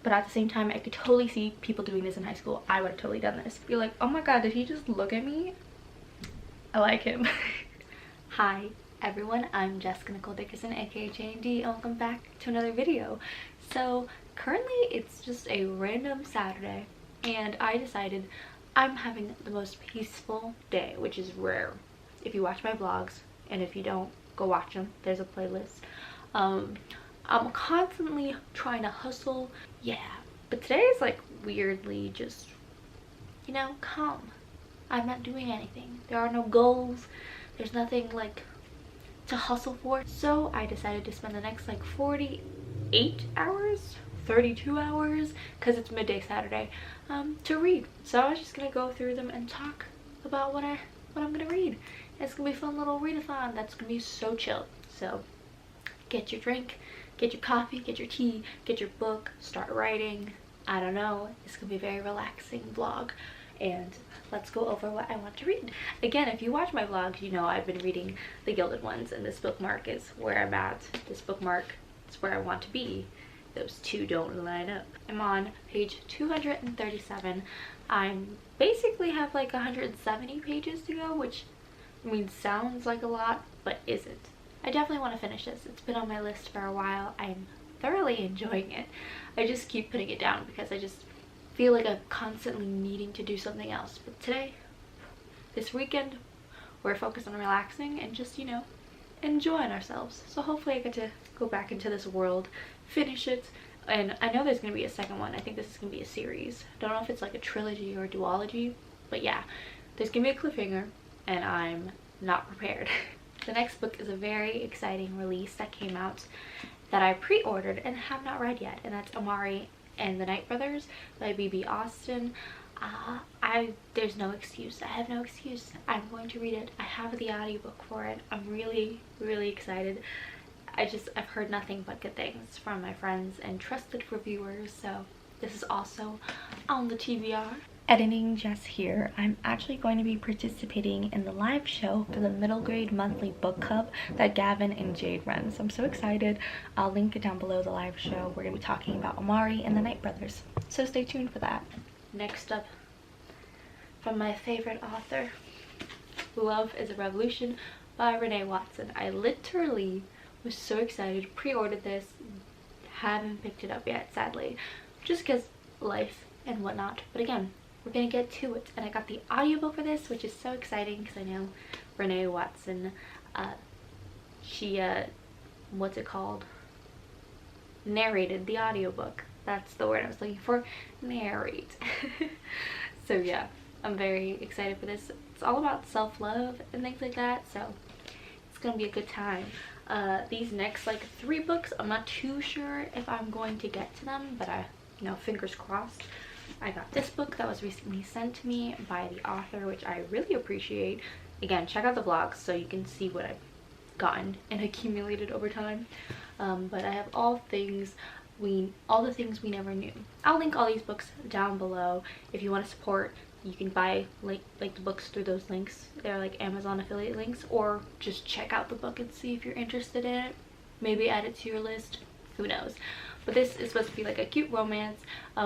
But at the same time, I could totally see people doing this in high school. I would have totally done this. Be like, oh my god, did he just look at me? I like him. Hi everyone, I'm Jessica Nicole Dickerson, aka J&D, and welcome back to another video. So currently it's just a random Saturday, and I decided I'm having the most peaceful day, which is rare. If you watch my vlogs, and if you don't, go watch them. There's a playlist. I'm constantly trying to hustle, yeah, but today is like weirdly just, you know, calm. I'm not doing anything. There are no goals. There's nothing like to hustle for. So I decided to spend the next like 48 hours, 32 hours, because it's midday Saturday, to read. So I was just gonna go through them and talk about what I'm gonna read. It's gonna be a fun little readathon that's gonna be so chill. So get your drink, get your coffee, get your tea, get your book, start writing. I don't know, it's gonna be a very relaxing vlog, and let's go over what I want to read. Again, if you watch my vlogs, you know I've been reading The Gilded Ones, and this bookmark is where I'm at. This bookmark is where I want to be. Those two don't line up. I'm on page 237. I'm basically have like 170 pages to go, which I mean sounds like a lot, but isn't. I definitely want to finish this. It's been on my list for a while. I'm thoroughly enjoying it. I just keep putting it down because I just feel like I'm constantly needing to do something else. But today, this weekend, we're focused on relaxing and just, you know, enjoying ourselves. So hopefully I get to go back into this world, finish it, and I know there's going to be a second one. I think this is going to be a series. I don't know if it's like a trilogy or a duology, but yeah, there's going to be a cliffhanger, and I'm not prepared. The next book is a very exciting release that came out that I pre-ordered and have not read yet, and that's Amari and the Night Brothers by B.B. Austin. There's no excuse. I have no excuse. I'm going to read it. I have the audiobook for it. I'm really excited. I've heard nothing but good things from my friends and trusted reviewers, so this is also on the TBR. Editing Jess here. I'm actually going to be participating in the live show for the middle grade monthly book club that Gavin and Jade run. So I'm so excited. I'll link it down below, the live show. We're going to be talking about Amari and the Night Brothers. So stay tuned for that. Next up, from my favorite author, Love is a Revolution by Renee Watson. I literally was so excited, pre-ordered this, haven't picked it up yet, sadly, just because life and whatnot. But again, we're gonna get to it, and I got the audiobook for this, which is so exciting because I know Renee Watson, she what's it called, narrated the audiobook. That's the word I was looking for, narrate. So yeah, I'm very excited for this. It's all about self-love and things like that, so it's gonna be a good time. These next like 3 books, I'm not too sure if I'm going to get to them, but you know, fingers crossed. I got this book that was recently sent to me by the author, which I really appreciate. Again, check out the vlogs so you can see what I've gotten and accumulated over time. But I have all the things we never knew. I'll link all these books down below. If you want to support, you can buy like the books through those links. They're like Amazon affiliate links, or just check out the book and see if you're interested in it. Maybe add it to your list. Who knows? But this is supposed to be like a cute romance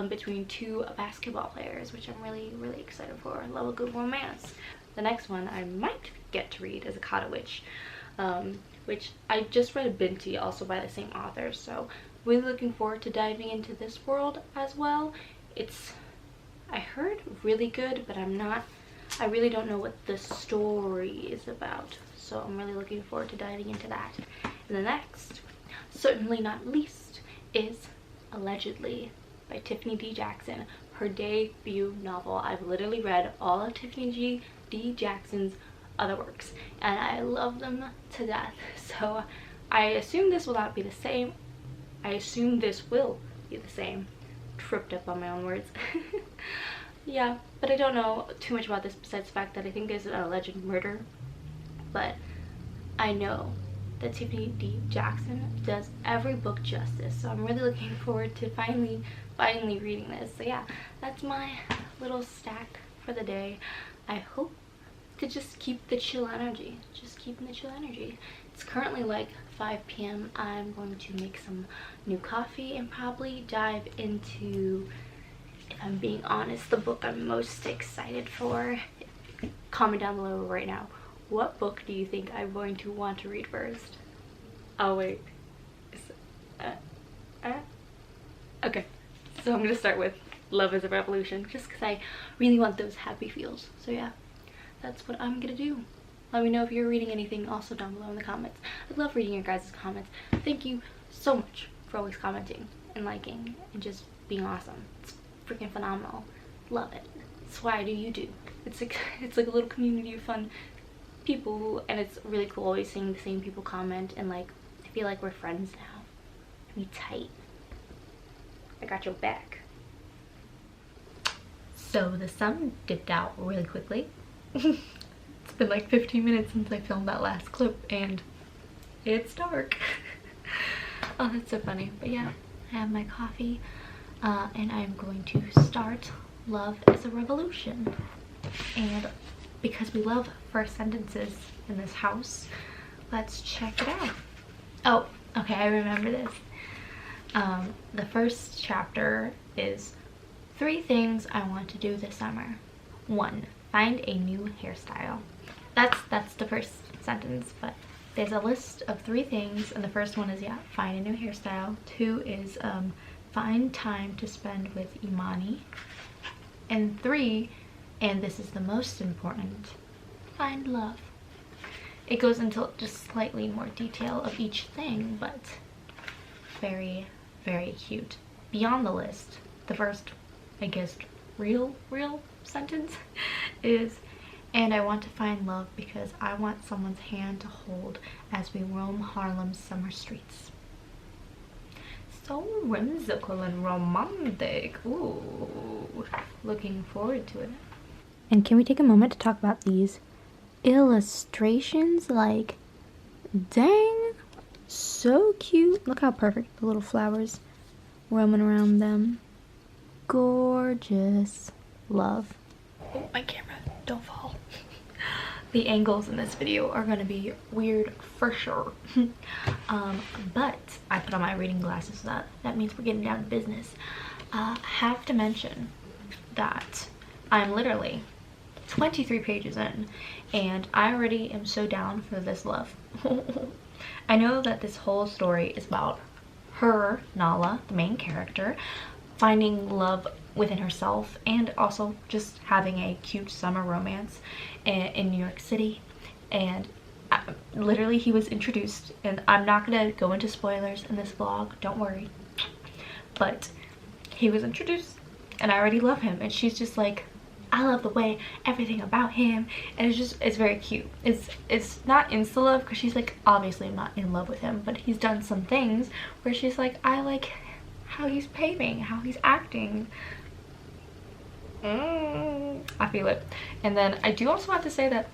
between 2 basketball players, which I'm really excited for. I love a good romance. The next one I might get to read is Akata Witch, which I just read Binti, also by the same author. So really looking forward to diving into this world as well. It's, I heard, really good, but I really don't know what the story is about. So I'm really looking forward to diving into that. And the next, certainly not least, is Allegedly by Tiffany D. Jackson, her debut novel. I've literally read all of Tiffany D. Jackson's other works, and I love them to death. So I assume this will not be the same. I assume this will be the same. Tripped up on my own words. Yeah, but I don't know too much about this besides the fact that I think there's an alleged murder. But I know that Tiffany D. Jackson does every book justice, so I'm really looking forward to finally reading this. So yeah, that's my little stack for the day. I hope to just keep the chill energy, just keeping the chill energy, It's currently like 5 p.m. I'm going to make some new coffee and probably dive into, if I'm being honest, the book I'm most excited for. Comment down below right now. What book do you think I'm going to want to read first? Oh wait. Okay. So I'm gonna start with Love is a Revolution, just because I really want those happy feels. So yeah, that's what I'm gonna do. Let me know if you're reading anything also down below in the comments. I love reading your guys' comments. Thank you so much for always commenting and liking and just being awesome. It's freaking phenomenal. Love it. That's why I do YouTube. It's like a little community of fun people who, and it's really cool always seeing the same people comment, and like I feel like we're friends now. We tight. I got your back. So the sun dipped out really quickly. It's been like 15 minutes since I filmed that last clip and it's dark. Oh, that's so funny. But yeah, I have my coffee and I'm going to start Love is a Revolution. And because we love first sentences in this house, let's check it out. Oh, okay, I remember this. The first chapter is 3 things I want to do this summer. 1, find a new hairstyle. That's the first sentence, but there's a list of 3 things, and the first one is, yeah, find a new hairstyle. 2 is find time to spend with Amari. And 3, and this is the most important, find love. It goes into just slightly more detail of each thing, but very, very cute. Beyond the list, the first, I guess, real sentence is, and I want to find love because I want someone's hand to hold as we roam Harlem's summer streets. So whimsical and romantic. Ooh, looking forward to it. And can we take a moment to talk about these illustrations? Like, dang, so cute. Look how perfect the little flowers roaming around them. Gorgeous. Love. Oh, my camera, don't fall. The angles in this video are gonna be weird for sure. But I put on my reading glasses, so that means we're getting down to business. Have to mention that I'm literally 23 pages in and I already am so down for this love. I know that this whole story is about her, Nala, the main character, finding love within herself and also just having a cute summer romance in New York City. And literally he was introduced, and I'm not gonna go into spoilers in this vlog, don't worry, but he was introduced and I already love him, and she's just like, I love the way everything about him, and it's very cute. It's not insta love because she's like, obviously I'm not in love with him, but he's done some things where she's like, I like how he's behaving, how he's acting. I feel it. And then I do also have to say that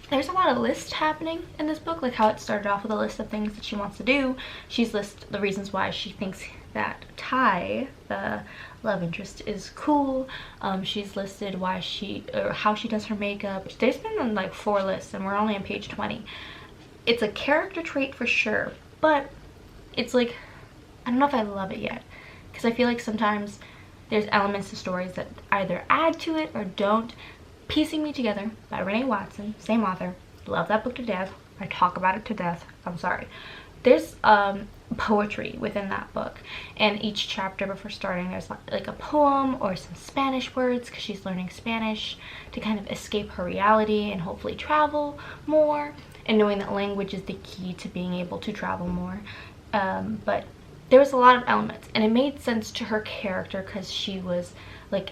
there's a lot of lists happening in this book, like how it started off with a list of things that she wants to do. She's listed the reasons why she thinks that Ty, the love interest, is cool. She's listed why how she does her makeup. There's been like 4 lists and we're only on page 20. It's a character trait for sure, but it's like, I don't know if I love it yet, because I feel like sometimes there's elements to stories that either add to it or don't. Piecing Me Together by Renee Watson, same author. Love that book to death. I talk about it to death. I'm sorry. There's poetry within that book, and each chapter before starting there's like a poem or some Spanish words, because she's learning Spanish to kind of escape her reality and hopefully travel more, and knowing that language is the key to being able to travel more. But there was a lot of elements, and it made sense to her character because she was like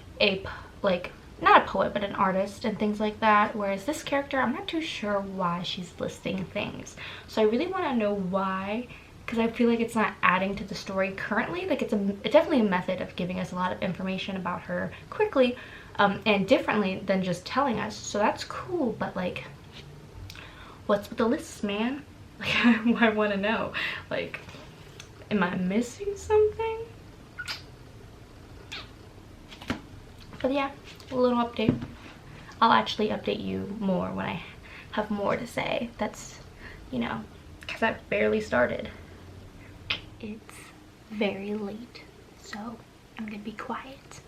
not a poet but an artist and things like that, whereas this character, I'm not too sure why she's listing things. So I really want to know why, because I feel like it's not adding to the story currently. Like it's definitely a method of giving us a lot of information about her quickly and differently than just telling us, so that's cool. But like, what's with the lists, man? Like I want to know, like, am I missing something? But yeah, a little update. I'll actually update you more when I have more to say. That's, you know, because I've barely started. It's very late, so I'm gonna be quiet.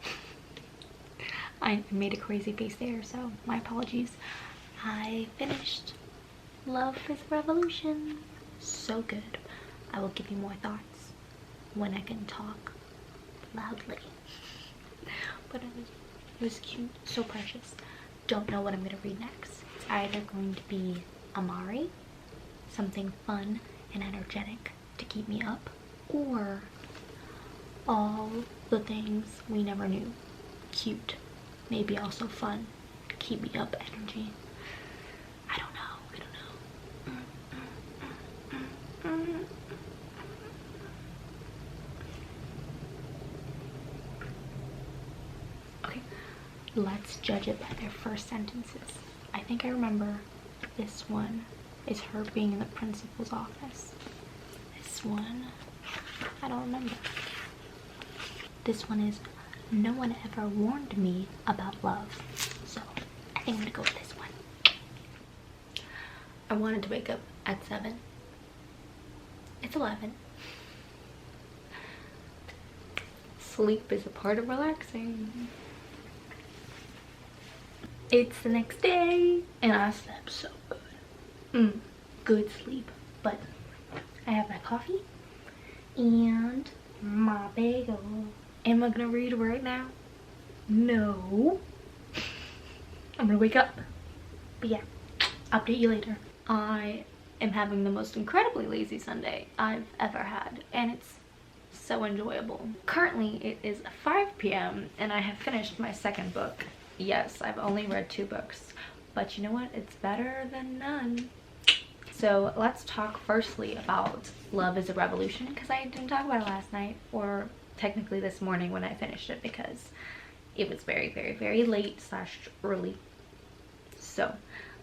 I made a crazy face there, so my apologies. I finished Love is a Revolution. So good. I will give you more thoughts when I can talk loudly. But it was cute, so precious. Don't know what I'm gonna read next. It's either going to be Amari, something fun and energetic to keep me up, or All the Things We Never Knew. Cute, maybe also fun, keep me up energy. I don't know. Okay, let's judge it by their first sentences. I think I remember this one is her being in the principal's office. This one, I don't remember. This one is, no one ever warned me about love. So I think I'm gonna go with this one. I wanted to wake up at 7. It's 11. Sleep is a part of relaxing. It's the next day and I slept so good. Good sleep. But I have my coffee and my bagel. Am I gonna read right now? No. I'm gonna wake up. But yeah, update you later. I am having the most incredibly lazy Sunday I've ever had, and it's so enjoyable. Currently it is 5 p.m. and I have finished my second book. Yes, I've only read 2 books, but you know what? It's better than none. So let's talk firstly about Love is a Revolution, because I didn't talk about it last night, or technically this morning when I finished it, because it was very, very, very late / early. So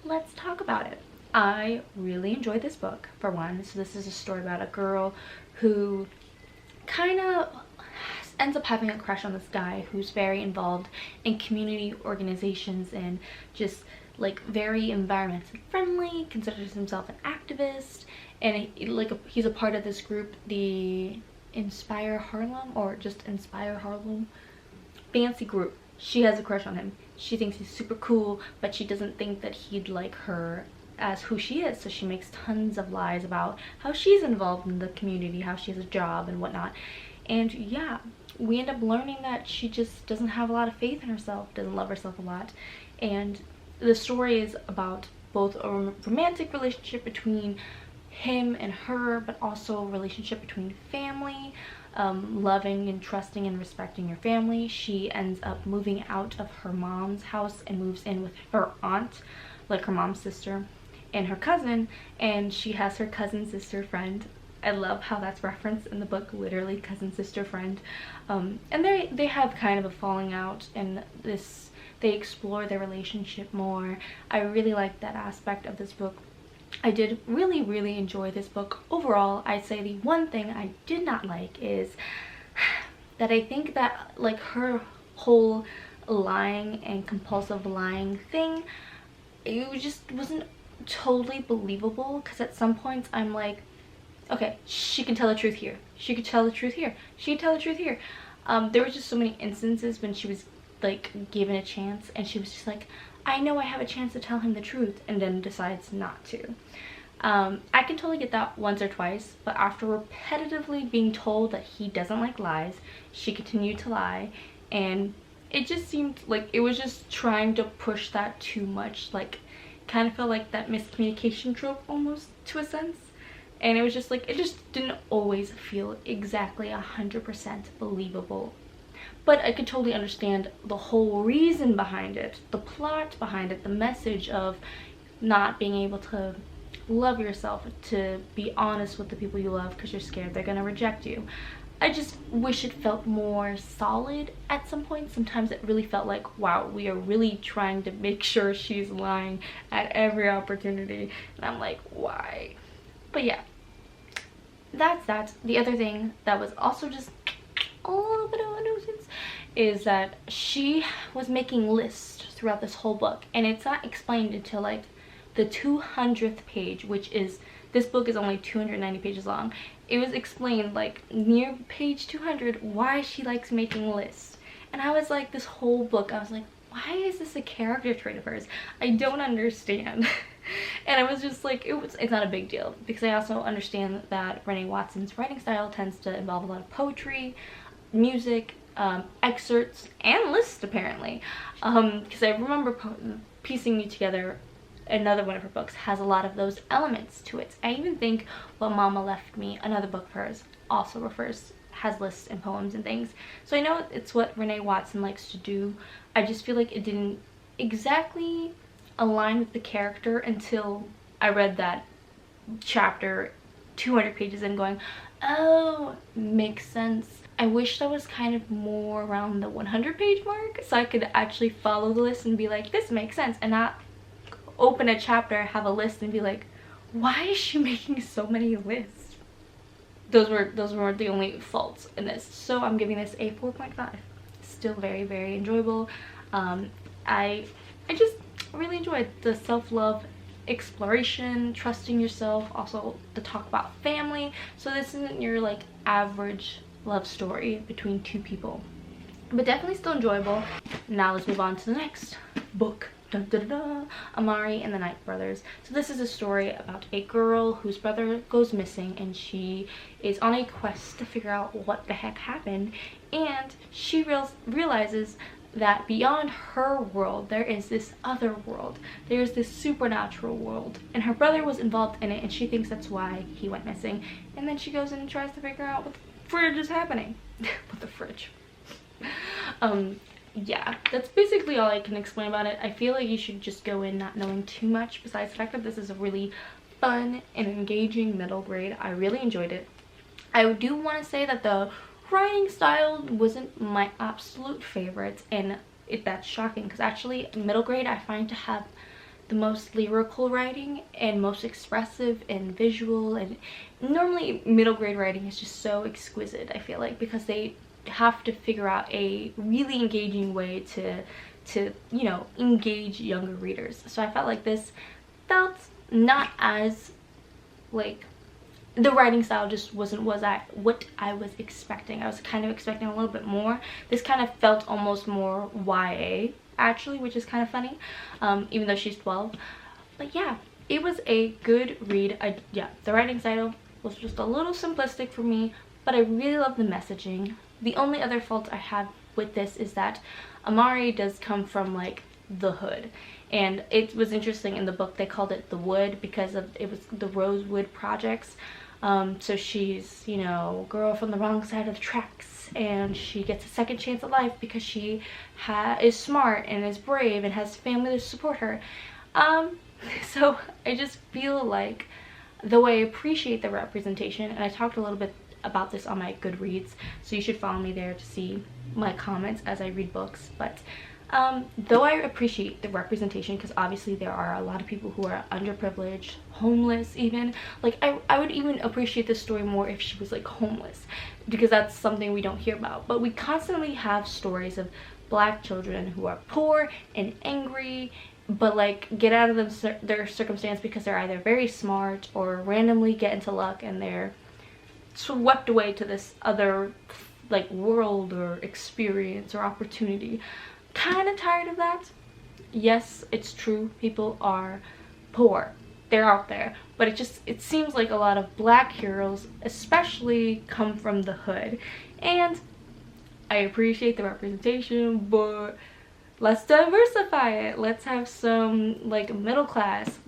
let's talk about it. I really enjoyed this book, for one. So this is a story about a girl who kind of ends up having a crush on this guy who's very involved in community organizations and just like very environmentally friendly, considers himself an activist, and he's a part of this group, the Inspire Harlem, or just Inspire Harlem, fancy group. She has a crush on him. She thinks he's super cool, but she doesn't think that he'd like her as who she is, so she makes tons of lies about how she's involved in the community, how she has a job and whatnot. And yeah, we end up learning that she just doesn't have a lot of faith in herself, doesn't love herself a lot. And the story is about both a romantic relationship between him and her, but also a relationship between family, loving and trusting and respecting your family. She ends up moving out of her mom's house and moves in with her aunt, like her mom's sister, and her cousin, and she has her cousin sister friend. I love how that's referenced in the book, literally cousin sister friend. And they have kind of a falling out, and they explore their relationship more. I really like that aspect of this book. I did really enjoy this book overall. I'd say the one thing I did not like is that I think that like her whole lying and compulsive lying thing, it just wasn't totally believable, because at some points I'm like, okay, she can tell the truth here, she could tell the truth here, she could tell the truth here. There were just so many instances when she was like given a chance and she was just like, I know I have a chance to tell him the truth, and then decides not to. I can totally get that once or twice, but after repetitively being told that he doesn't like lies, she continued to lie, and it just seemed like it was just trying to push that too much. Like, kind of felt like that miscommunication trope almost, to a sense. And it was just like, it just didn't always feel exactly 100% believable. But I could totally understand the whole reason behind it, the plot behind it, the message of not being able to love yourself, to be honest with the people you love because you're scared they're gonna reject you. I just wish it felt more solid at some point. Sometimes it really felt like, wow, we are really trying to make sure she's lying at every opportunity. And I'm like, why? But yeah, that's that. The other thing that was also just a little bit of a nuisance is that she was making lists throughout this whole book, and it's not explained until like the 200th page, which is This book is only 290 pages long. It was explained like near page 200 why she likes making lists. And I was like, this whole book, I was like, why is this a character trait of hers? I don't understand. And I was just like, it's not a big deal, because I also understand that Renee Watson's writing style tends to involve a lot of poetry, music, excerpts, and lists apparently. Because I remember piecing it together. Another one of her books has a lot of those elements to it. I even think What Mama Left Me, another book of hers, also has lists and poems and things. So I know it's what Renee Watson likes to do. I just feel like it didn't exactly align with the character until I read that chapter 200 pages in, going, oh, makes sense. I wish that was kind of more around the 100 page mark, so I could actually follow the list and be like, this makes sense, and not open a chapter, have a list, and be like, why is she making so many lists? Those were the only faults in this. So I'm giving this a 4.5. Still very, very enjoyable. I just really enjoyed the self-love exploration, trusting yourself, also the talk about family. So this isn't your like average love story between two people, but definitely still enjoyable. Now let's move on to the next book. Dun, dun, dun, dun. Amari and the Night Brothers. So this is a story about a girl whose brother goes missing, and she is on a quest to figure out what the heck happened, and she realizes that beyond her world there is this other world. There's this supernatural world, and her brother was involved in it, and she thinks that's why he went missing. And then she goes in and tries to figure out what the fridge is happening. What the fridge? Yeah, that's basically all I can explain about it. I feel like you should just go in not knowing too much, besides the fact that this is a really fun and engaging middle grade. I really enjoyed it. I do want to say that the writing style wasn't my absolute favorite, and that's shocking, because actually middle grade I find to have the most lyrical writing and most expressive and visual, and normally middle grade writing is just so exquisite, I feel like, because they have to figure out a really engaging way to you know, engage younger readers. So I felt like this felt not as like, the writing style just wasn't what I was expecting. I was kind of expecting a little bit more. This kind of felt almost more YA actually, which is kind of funny, even though she's 12. But yeah, it was a good read. Yeah, the writing style was just a little simplistic for me, but I really love the messaging. The only other fault I have with this is that Amari does come from like the hood, and it was interesting in the book they called it the wood because it was the Rosewood Projects. So she's, you know, girl from the wrong side of the tracks, and she gets a second chance at life because she is smart and is brave and has family to support her. So I just feel like, though I appreciate the representation, and I talked a little bit about this on my Goodreads, so you should follow me there to see my comments as I read books, but though I appreciate the representation, because obviously there are a lot of people who are underprivileged, homeless even, like I would even appreciate this story more if she was like homeless, because that's something we don't hear about. But we constantly have stories of black children who are poor and angry, but like get out of their circumstance because they're either very smart or randomly get into luck and they're swept away to this other like world or experience or opportunity. Kind of tired of that. Yes, it's true, people are poor, they're out there, but it seems like a lot of black heroes especially come from the hood, and I appreciate the representation, but let's diversify it. Let's have some like middle class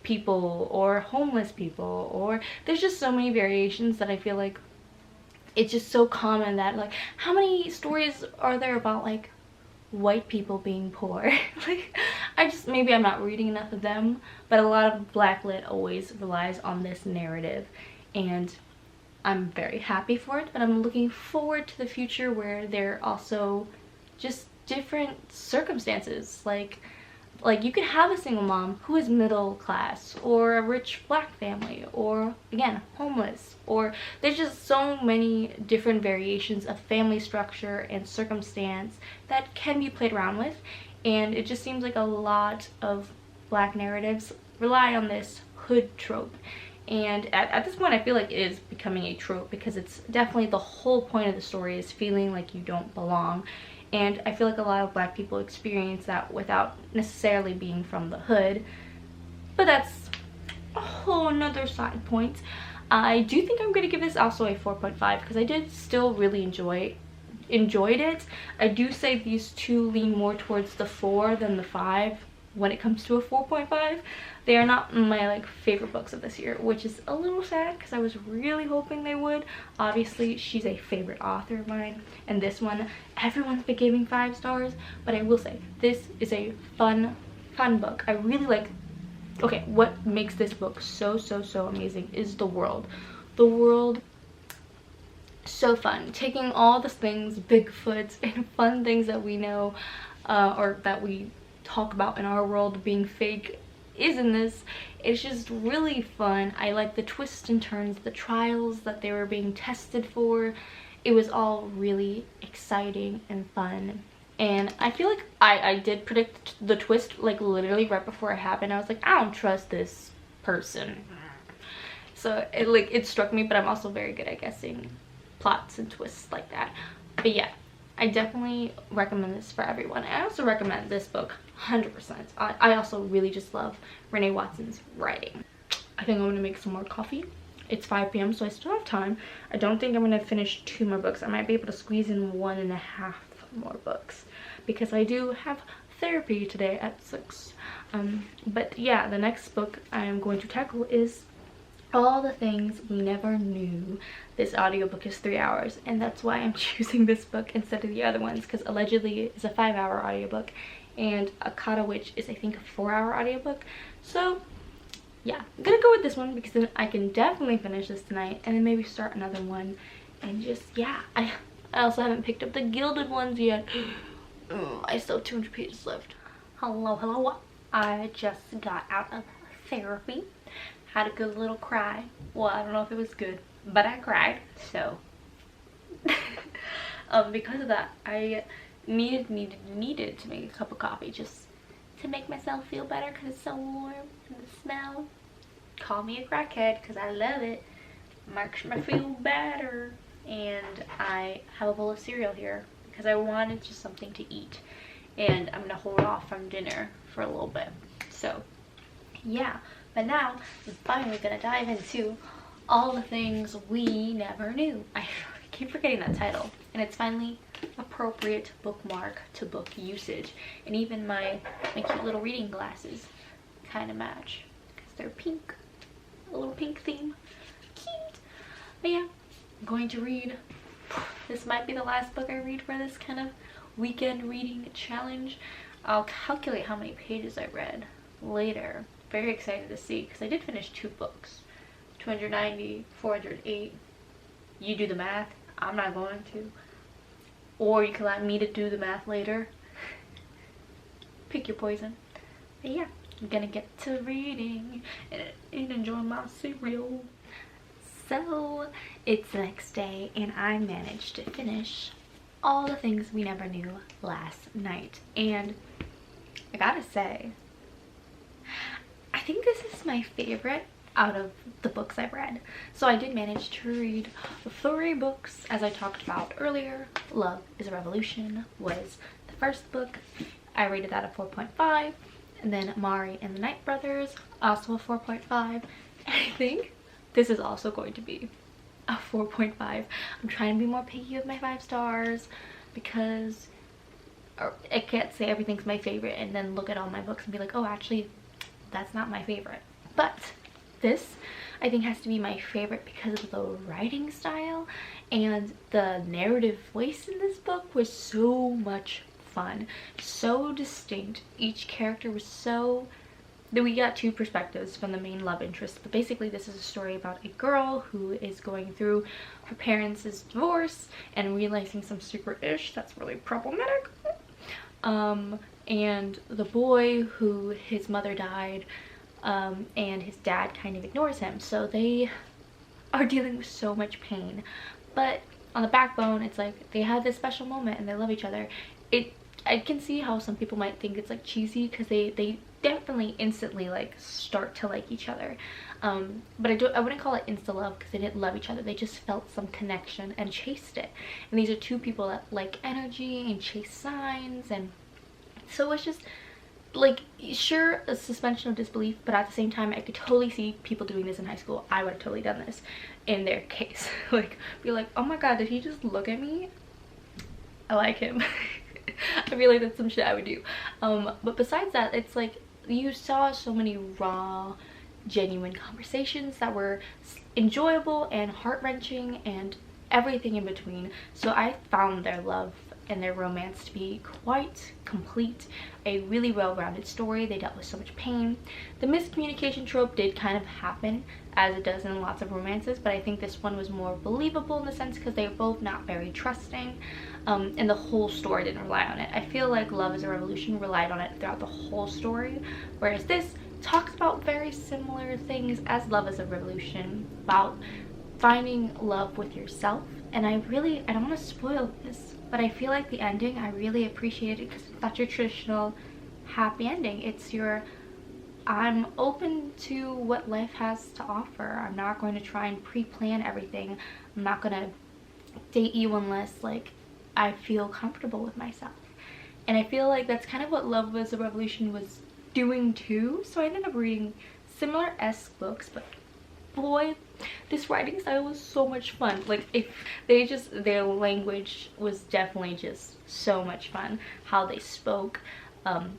people or homeless people, or there's just so many variations that I feel like it's just so common that like, how many stories are there about like white people being poor? Like, maybe I'm not reading enough of them, but a lot of black lit always relies on this narrative, and I'm very happy for it, but I'm looking forward to the future where they're also just different circumstances. Like you could have a single mom who is middle class, or a rich black family, or again homeless, or there's just so many different variations of family structure and circumstance that can be played around with, and it just seems like a lot of black narratives rely on this hood trope, And at this point I feel like it is becoming a trope, because it's definitely the whole point of the story is feeling like you don't belong. And I feel like a lot of Black people experience that without necessarily being from the hood. But that's a whole nother side point. I do think I'm going to give this also a 4.5 because I did still really enjoyed it. I do say these two lean more towards the 4 than the 5 when it comes to a 4.5. They are not my like favorite books of this year, which is a little sad because I was really hoping they would. Obviously she's a favorite author of mine, and this one everyone's been giving 5 stars, but I will say this is a fun book. I really like. Okay, what makes this book so amazing is the world. The world, so fun. Taking all the things, Bigfoots and fun things that we know or that we talk about in our world being fake is in this. It's just really fun. I like the twists and turns, the trials that they were being tested for. It was all really exciting and fun. And I feel like I did predict the twist like literally right before it happened. I was like, I don't trust this person. So it struck me, but I'm also very good at guessing plots and twists like that. But yeah, I definitely recommend this for everyone. I also recommend this book 100%. I also really just love Renee Watson's writing. I think I'm gonna make some more coffee. It's 5 p.m. so I still have time. I don't think I'm gonna finish 2 more books. I might be able to squeeze in 1.5 more books because I do have therapy today at 6. But yeah, the next book I'm going to tackle is All the Things We Never Knew. This audiobook is 3 hours, and that's why I'm choosing this book instead of the other ones, because allegedly it's a 5-hour audiobook and Akata Witch is I think a 4-hour audiobook. So yeah, I'm gonna go with this one because then I can definitely finish this tonight and then maybe start another one. And just, yeah, I also haven't picked up the Gilded ones yet. I still have 200 pages left. Hello. I just got out of therapy. Had a good little cry. Well, I don't know if it was good, but I cried. So because of that, I needed to make a cup of coffee just to make myself feel better because it's so warm and the smell. Call me a crackhead because I love it. Makes me feel better. And I have a bowl of cereal here because I wanted just something to eat, and I'm gonna hold off from dinner for a little bit. So yeah, but now I'm finally gonna dive into All the Things We Never Knew. I keep forgetting that title, and it's finally appropriate bookmark to book usage, and even my cute little reading glasses kind of match because they're pink, a little pink theme. Cute. But yeah, I'm going to read. This might be the last book I read for this kind of weekend reading challenge. I'll calculate how many pages I read later. Very excited to see because I did finish 2 books. 290, 408. You do the math. I'm not going to. Or you can allow me to do the math later. Pick your poison. But yeah, I'm gonna get to reading and enjoy my cereal. So it's the next day and I managed to finish All the Things We Never Knew last night. And I gotta say, I think this is my favorite out of the books I've read. So I did manage to read 3 books, as I talked about earlier. Love is a Revolution was the first book. I rated that a 4.5. And then Amari and the Night Brothers, also a 4.5. And I think this is also going to be a 4.5. I'm trying to be more picky with my 5 stars because I can't say everything's my favorite and then look at all my books and be like, oh, actually, that's not my favorite. But this, I think, has to be my favorite because of the writing style, and the narrative voice in this book was so much fun, so distinct. Each character was so... We got 2 perspectives from the main love interest, but basically this is a story about a girl who is going through her parents' divorce and realizing some secret-ish that's really problematic. And the boy who his mother died, and his dad kind of ignores him, so they are dealing with so much pain. But on the backbone, it's like they had this special moment and they love each other. I can see how some people might think it's like cheesy because they definitely instantly like start to like each other. But I wouldn't call it insta love because they didn't love each other. They just felt some connection and chased it. And these are two people that like energy and chase signs, and so it's just like, sure, a suspension of disbelief, but at the same time I could totally see people doing this in high school. I would have totally done this in their case. Like, be like, oh my god, did he just look at me? I like him. I feel like that's some shit I would do. But besides that, it's like you saw so many raw, genuine conversations that were enjoyable and heart-wrenching and everything in between. So I found their love and their romance to be quite complete, a really well-rounded story. They dealt with so much pain. The miscommunication trope did kind of happen, as it does in lots of romances, but I think this one was more believable in the sense because they were both not very trusting, and the whole story didn't rely on it. I feel like Love is a Revolution relied on it throughout the whole story, whereas this talks about very similar things as Love is a Revolution, about finding love with yourself. And I don't want to spoil this, but I feel like the ending, I really appreciated it because it's not your traditional happy ending. It's your, I'm open to what life has to offer. I'm not going to try and pre-plan everything. I'm not going to date you unless like I feel comfortable with myself. And I feel like that's kind of what Love is a Revolution was doing too. So I ended up reading similar-esque books, but boy, this writing style was so much fun. Like, if they just, their language was definitely just so much fun. How they spoke,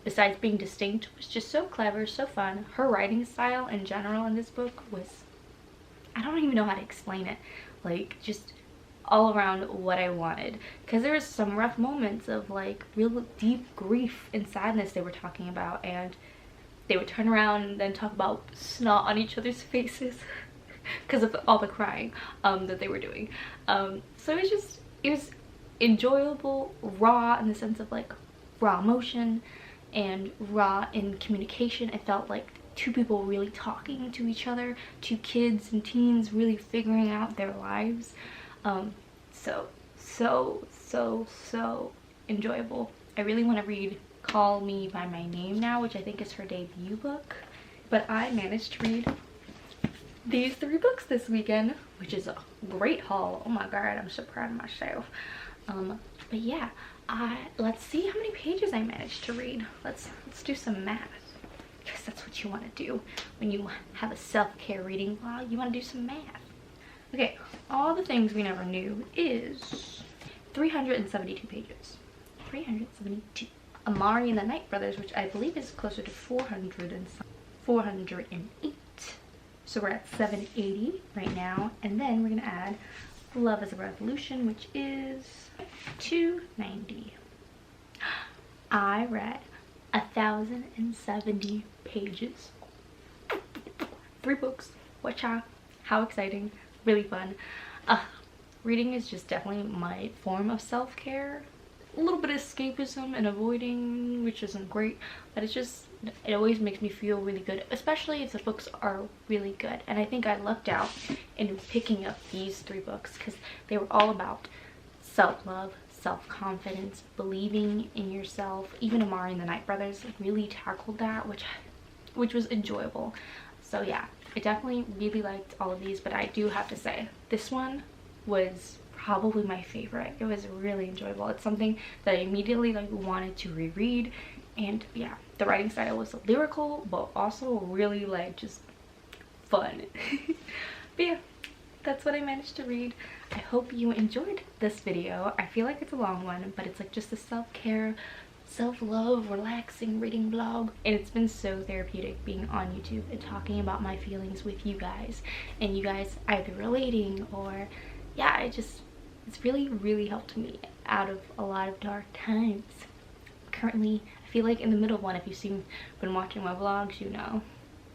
besides being distinct, was just so clever, so fun. Her writing style in general in this book was, I don't even know how to explain it, like just all around what I wanted. Because there was some rough moments of like real deep grief and sadness they were talking about, and they would turn around and then talk about snot on each other's faces because of all the crying that they were doing. So it was enjoyable, raw in the sense of like raw emotion and raw in communication. It felt like two people really talking to each other, two kids and teens really figuring out their lives. So enjoyable. I really want to read Call Me By My Name now, which I think is her debut book. But I managed to read these 3 books this weekend, which is a great haul. Oh my god, I'm so proud of myself. But yeah, let's see how many pages I managed to read. Let's do some math, because that's what you want to do when you have a self-care reading vlog. You want to do some math. Okay, All the Things We Never Knew is 372 pages. 372. Amari and the Night Brothers, which I believe is closer to 408. So we're at 780 right now. And then we're going to add Love is a Revolution, which is 290. I read 1,070 pages. 3 books. Watcha. How exciting. Really fun. Reading is just definitely my form of self-care. A little bit of escapism and avoiding, which isn't great, but it always makes me feel really good, especially if the books are really good. And I think I lucked out in picking up these 3 books because they were all about self-love, self-confidence, believing in yourself. Even Amari and the Night Brothers really tackled that, which was enjoyable. So yeah, I definitely really liked all of these, but I do have to say this one was probably my favorite. It was really enjoyable. It's something that I immediately like wanted to reread. And yeah, the writing style was lyrical but also really like just fun. But yeah, that's what I managed to read. I hope you enjoyed this video. I feel like it's a long one, but it's like just a self-care, self-love, relaxing reading vlog, and it's been so therapeutic being on YouTube and talking about my feelings with you guys, and you guys either relating or yeah, it's really helped me out of a lot of dark times. Currently, I feel like in the middle of one. If you've been watching my vlogs, you know.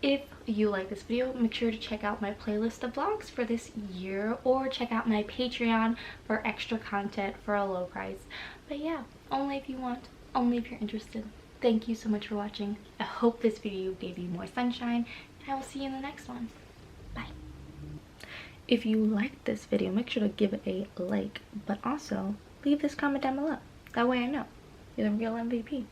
If you like this video, make sure to check out my playlist of vlogs for this year, or check out my Patreon for extra content for a low price. But yeah, only if you want, only if you're interested. Thank you so much for watching. I hope this video gave you more sunshine, and I will see you in the next one. Bye. If you liked this video, make sure to give it a like, but also leave this comment down below. That way I know. you're the real MVP.